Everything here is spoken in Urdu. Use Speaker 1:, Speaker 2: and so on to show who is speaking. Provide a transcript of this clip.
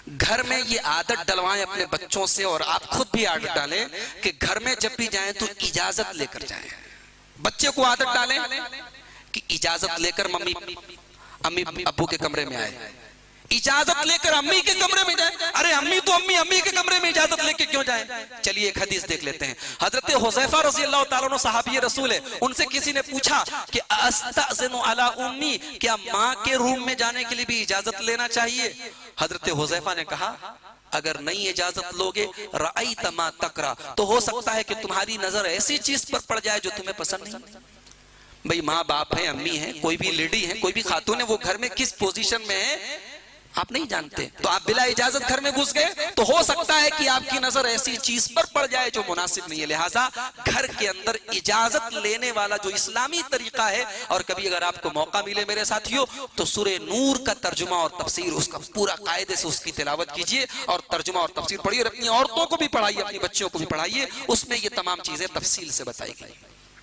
Speaker 1: گھر میں یہ عادت ڈلوائیں اپنے بچوں سے، اور آپ خود بھی عادت ڈالیں کہ گھر میں جب بھی جائیں تو اجازت لے کر جائیں. بچے کو عادت ڈالیں کہ اجازت لے کر امی ابو کے کمرے میں آئے، اجازت لے کر امی کے کمرے میں جائیں. ارے امی تو امی کے کمرے میں اجازت لے کے کیوں جائیں؟ چلیے ایک حدیث دیکھ لیتے ہیں. حضرت حذیفہ رضی اللہ تعالیٰ عنہ صحابی رسول ہے، ان سے کسی نے پوچھا کہ استأذن علی امی، کیا ماں کے روم میں جانے کے لیے بھی اجازت لینا چاہیے؟ حضرت حذیفہ نے کہا اگر نہیں اجازت لوگے رأیت ما تکرہ، تو ہو سکتا ہے کہ تمہاری نظر ایسی چیز پر پڑ جائے جو تمہیں پسند نہیں. بھئی ماں باپ ہیں، امی ہیں، کوئی بھی لیڈی ہے، کوئی بھی خاتون ہے، وہ گھر میں کس پوزیشن میں ہے آپ نہیں جانتے. تو آپ بلا اجازت گھر میں گھس گئے تو ہو سکتا ہے کہ آپ کی نظر ایسی چیز پر پڑ جائے جو مناسب نہیں ہے. لہٰذا گھر کے اندر اجازت لینے والا جو اسلامی طریقہ ہے، اور کبھی اگر آپ کو موقع ملے میرے ساتھیوں تو سورہ نور کا ترجمہ اور تفسیر اس کا پورا قاعدے سے اس کی تلاوت کیجئے اور ترجمہ اور تفسیر پڑھیے، اور اپنی عورتوں کو بھی پڑھائیے، اپنی بچیوں کو بھی پڑھائیے. اس میں یہ تمام چیزیں تفصیل سے بتائی گئی.